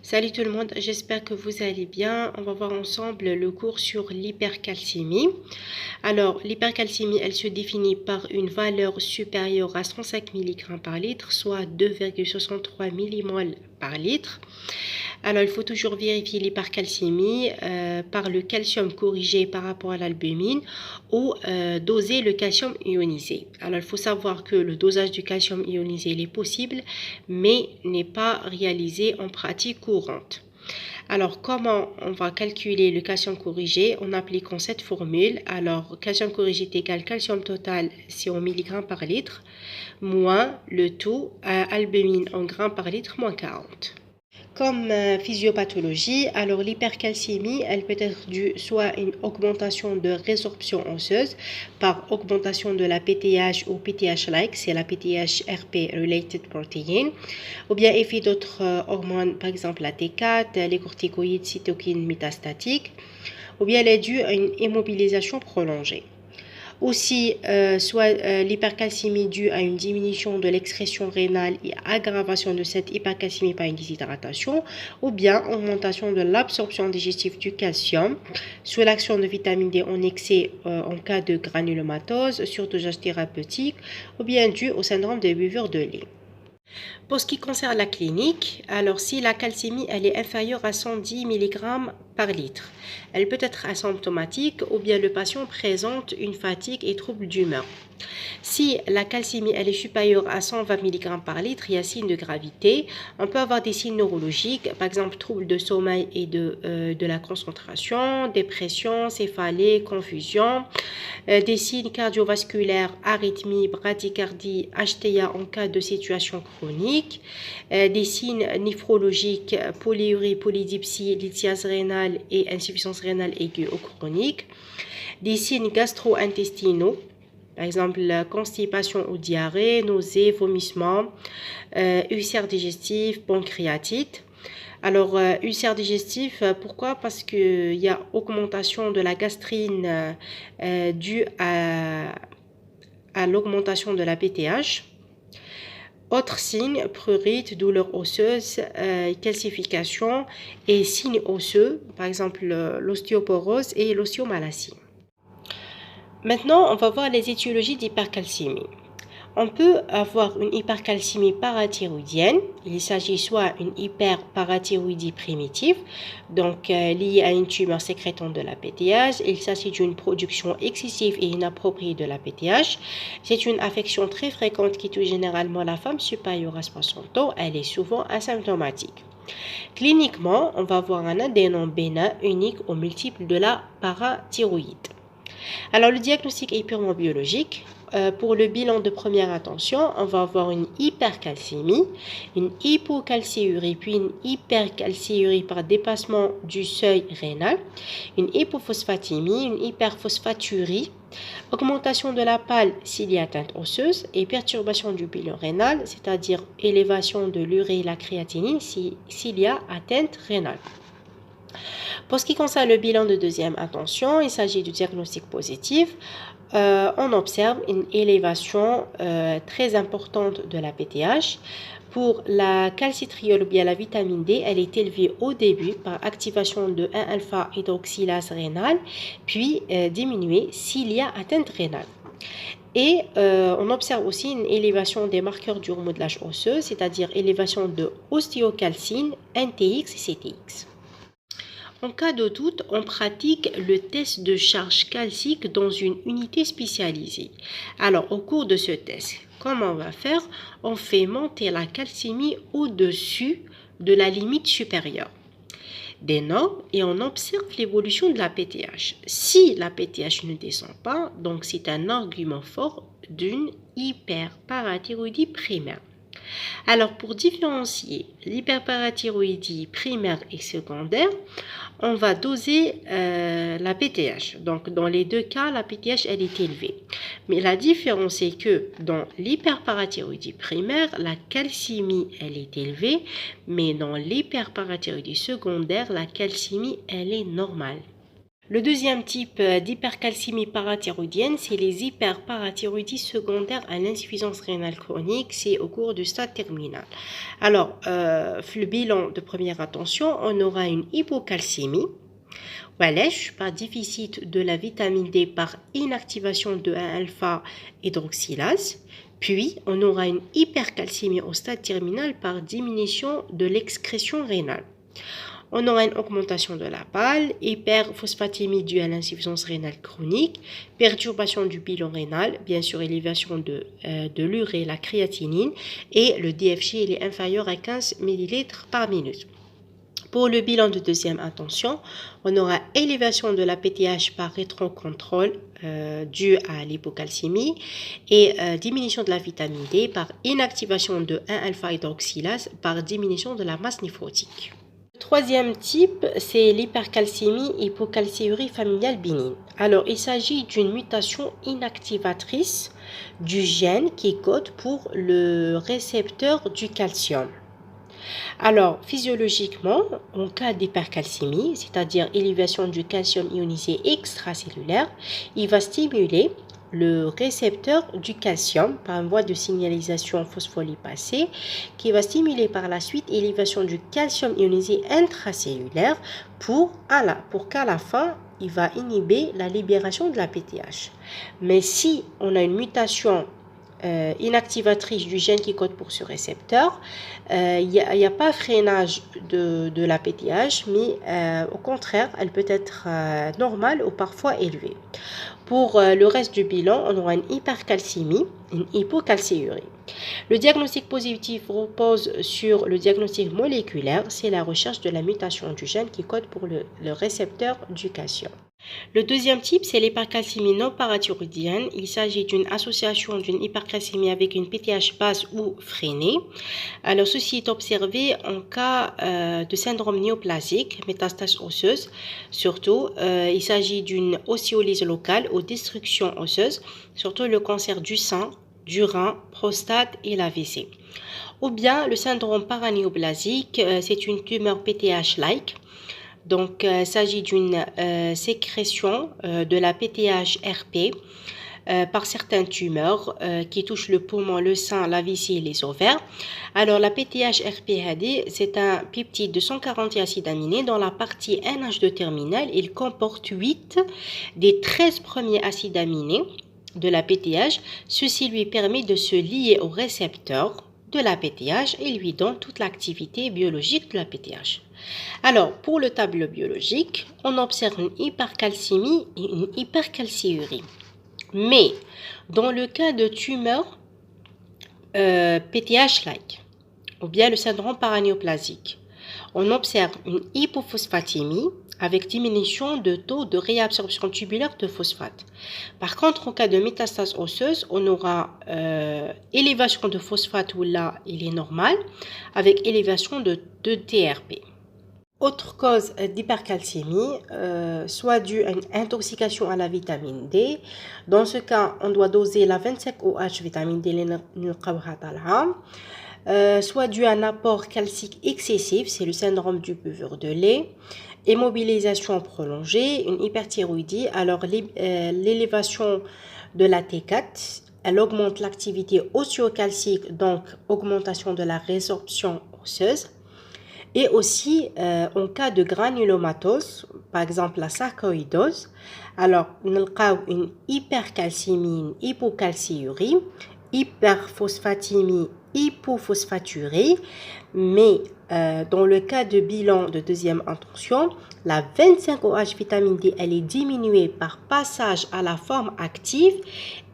Salut tout le monde, j'espère que vous allez bien. On va voir ensemble le cours sur l'hypercalcémie. Alors, l'hypercalcémie, elle se définit par une valeur supérieure à 105 mg par litre, soit 2,63 millimoles par litre. Alors, il faut toujours vérifier l'hypercalcémie par le calcium corrigé par rapport à l'albumine ou doser le calcium ionisé. Alors, il faut savoir que le dosage du calcium ionisé il est possible, mais n'est pas réalisé en pratique courante. Alors, comment on va calculer le calcium corrigé en appliquant cette formule? Alors, calcium corrigé est égal calcium total, c'est en milligrammes par litre, moins le taux albumine en grammes par litre, moins 40. Comme physiopathologie, alors l'hypercalcémie, elle peut être due soit à une augmentation de résorption osseuse par augmentation de la PTH ou PTH-like, c'est la PTH-RP-related protein, ou bien effet d'autres hormones, par exemple la T4, les corticoïdes, cytokines métastatiques, ou bien elle est due à une immobilisation prolongée. Aussi, soit l'hypercalcémie due à une diminution de l'excrétion rénale et aggravation de cette hypercalcémie par une déshydratation, ou bien augmentation de l'absorption digestive du calcium sous l'action de vitamine D en excès en cas de granulomatose, surdosage thérapeutique, ou bien due au syndrome des buveurs de lait. Pour ce qui concerne la clinique, alors si la calcémie elle est inférieure à 110 mg par litre, elle peut être asymptomatique ou bien le patient présente une fatigue et troubles d'humeur. Si la calcémie elle est supérieure à 120 mg par litre, il y a signe de gravité. On peut avoir des signes neurologiques, par exemple troubles de sommeil et de la concentration, dépression, céphalée, confusion, des signes cardiovasculaires, arythmie, bradycardie, HTA en cas de situation chronique, des signes néphrologiques, polyurie, polydipsie, lithiase rénale et insuffisance rénale aiguë ou chronique, des signes gastro-intestinaux, par exemple la constipation ou diarrhée, nausées, vomissements, ulcère digestif, pancréatite. Alors, ulcère digestif, pourquoi? Parce qu'il y a augmentation de la gastrine due à l'augmentation de la PTH. Autres signes, prurite, douleur osseuse, calcification et signes osseux, par exemple l'ostéoporose et l'ostéomalacie. Maintenant, on va voir les étiologies d'hypercalcémie. On peut avoir une hypercalcémie parathyroïdienne. Il s'agit soit d'une hyperparathyroïdie primitive, donc liée à une tumeur sécrétant de la PTH. Il s'agit d'une production excessive et inappropriée de la PTH. C'est une affection très fréquente qui touche généralement la femme supérieure à 60 ans. Elle est souvent asymptomatique. Cliniquement, on va avoir un adénome bénin unique ou multiple de la parathyroïde. Alors, le diagnostic est purement biologique. Pour le bilan de première attention, on va avoir une hypercalcémie, une hypocalciurie, puis une hypercalciurie par dépassement du seuil rénal, une hypophosphatémie, une hyperphosphaturie, augmentation de la pâle s'il y a atteinte osseuse et perturbation du bilan rénal, c'est-à-dire élévation de l'urée et la créatinine s'il y a atteinte rénale. Pour ce qui concerne le bilan de deuxième attention, il s'agit du diagnostic positif. On observe une élévation très importante de la PTH. Pour la calcitriol ou bien la vitamine D, elle est élevée au début par activation de 1-alpha-hydroxylase rénale, puis diminuée s'il y a atteinte rénale. Et on observe aussi une élévation des marqueurs du remodelage osseux, c'est-à-dire élévation de ostéocalcine, NTX et CTX. En cas de doute, on pratique le test de charge calcique dans une unité spécialisée. Alors, au cours de ce test, comment on va faire? On fait monter la calcémie au-dessus de la limite supérieure des normes et on observe l'évolution de la PTH. Si la PTH ne descend pas, donc c'est un argument fort d'une hyperparathyroïdie primaire. Alors, pour différencier l'hyperparathyroïdie primaire et secondaire, on va doser la PTH. Donc, dans les deux cas, la PTH, elle est élevée. Mais la différence est que dans l'hyperparathyroïdie primaire, la calcémie, elle est élevée, mais dans l'hyperparathyroïdie secondaire, la calcémie, elle est normale. Le deuxième type d'hypercalcémie parathyroïdienne, c'est les hyperparathyroïdies secondaires à l'insuffisance rénale chronique. C'est au cours du stade terminal. Alors, le bilan de première attention, on aura une hypocalcémie. Voilà, par déficit de la vitamine D par inactivation de 1-alpha hydroxylase. Puis, on aura une hypercalcémie au stade terminal par diminution de l'excrétion rénale. On aura une augmentation de la PAL, hyperphosphatémie due à l'insuffisance rénale chronique, perturbation du bilan rénal, bien sûr élévation de l'urée, la créatinine, et le DFG il est inférieur à 15 ml par minute. Pour le bilan de deuxième attention, on aura élévation de la PTH par rétrocontrôle due à l'hypocalcémie et diminution de la vitamine D par inactivation de 1-alpha hydroxylase par diminution de la masse néphrotique. Le troisième type, c'est l'hypercalcémie hypocalciurie familiale bénigne. Alors, il s'agit d'une mutation inactivatrice du gène qui code pour le récepteur du calcium. Alors, physiologiquement, en cas d'hypercalcémie, c'est-à-dire élévation du calcium ionisé extracellulaire, il va stimuler le récepteur du calcium par voie de signalisation phospholipasée qui va stimuler par la suite élévation du calcium ionisé intracellulaire pour qu'à la fin, il va inhiber la libération de la PTH. Mais si on a une mutation inactivatrice du gène qui code pour ce récepteur, il n'y a pas freinage de la PTH, mais au contraire, elle peut être normale ou parfois élevée. Pour le reste du bilan, on aura une hypercalcémie, une hypocalciurie. Le diagnostic positif repose sur le diagnostic moléculaire, c'est la recherche de la mutation du gène qui code pour le récepteur du calcium. Le deuxième type, c'est l'hypercalcémie non parathyroïdienne. Il s'agit d'une association d'une hypercalcémie avec une PTH basse ou freinée. Alors, ceci est observé en cas de syndrome néoplasique, métastase osseuse. Surtout, il s'agit d'une ostéolyse locale ou destruction osseuse, surtout le cancer du sein, du rein, prostate et l'AVC. Ou bien le syndrome paranéoplasique, c'est une tumeur PTH-like. Donc, il s'agit d'une sécrétion de la PTH-RP par certaines tumeurs qui touchent le poumon, le sein, la vessie et les ovaires. Alors, la PTH-RP-HD, c'est un peptide de 140 acides aminés. Dans la partie NH2 terminale, il comporte 8 des 13 premiers acides aminés de la PTH. Ceci lui permet de se lier au récepteur de la PTH et lui donne toute l'activité biologique de la PTH. Alors, pour le tableau biologique, on observe une hypercalcémie et une hypercalciurie. Mais, dans le cas de tumeurs PTH-like, ou bien le syndrome paranéoplasique, on observe une hypophosphatémie avec diminution de taux de réabsorption tubulaire de phosphate. Par contre, en cas de métastase osseuse, on aura élévation de phosphate où là, il est normal, avec élévation de TRP. Autre cause d'hypercalcémie, soit due à une intoxication à la vitamine D. Dans ce cas, on doit doser la 25OH vitamine D, soit dû à un apport calcique excessif, c'est le syndrome du buveur de lait. Immobilisation prolongée, une hyperthyroïdie. Alors, l'élévation de la T4, elle augmente l'activité osseo-calcique, donc augmentation de la résorption osseuse. Et aussi, en cas de granulomatose, par exemple la sarcoïdose, alors, on a une hypercalcémie, une hypocalciurie, hyperphosphatémie, hypophosphaturie, mais dans le cas de bilan de deuxième intention, la 25OH vitamine D, elle est diminuée par passage à la forme active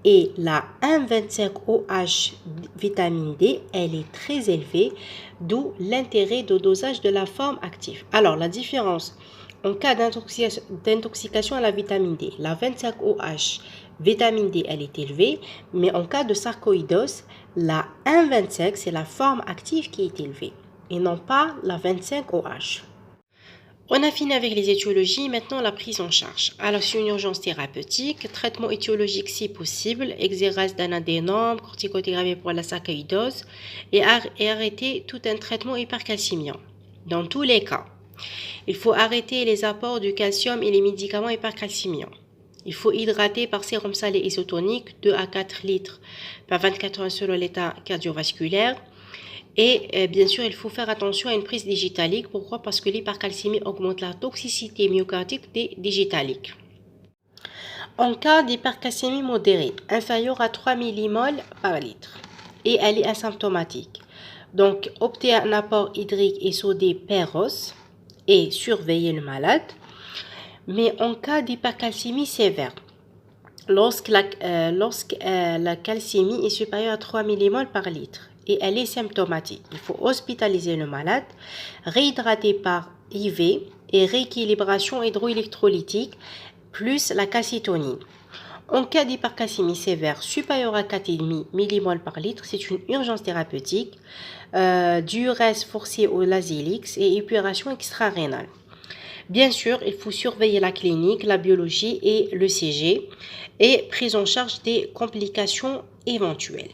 et la 1,25OH vitamine D, elle est très élevée, d'où l'intérêt de dosage de la forme active. Alors, la différence en cas d'intoxication à la vitamine D, la 25OH vitamine D, elle est élevée, mais en cas de sarcoïdose, la 1,25, c'est la forme active qui est élevée, et non pas la 25OH. On a fini avec les étiologies, maintenant la prise en charge. Alors, c'est une urgence thérapeutique, traitement étiologique si possible, exérèse d'un adénome, corticothérapie pour la sarcoïdose, et arrêter tout un traitement hypercalcémiant. Dans tous les cas, Il faut arrêter les apports du calcium et les médicaments hypercalcémiants. Il faut hydrater par sérum salé isotonique 2 à 4 litres par 24 heures selon l'état cardiovasculaire. Et bien sûr, il faut faire attention à une prise digitalique. Pourquoi? Parce que l'hypercalcémie augmente la toxicité myocardique des digitaliques. En cas d'hypercalcémie modérée, inférieure à 3 millimoles par litre, et elle est asymptomatique, donc optez un apport hydrique et sodé péros et surveillez le malade. Mais en cas d'hypercalcémie sévère, lorsque la calcémie est supérieure à 3 millimoles par litre et elle est symptomatique, il faut hospitaliser le malade, réhydrater par IV et rééquilibration hydroélectrolytique plus la calcitonine. En cas d'hypercalcémie sévère supérieure à 4,5 millimoles par litre, c'est une urgence thérapeutique, diurèse forcée au Lasix et épuration extra-rénale. Bien sûr, il faut surveiller la clinique, la biologie et le CG et prise en charge des complications éventuelles.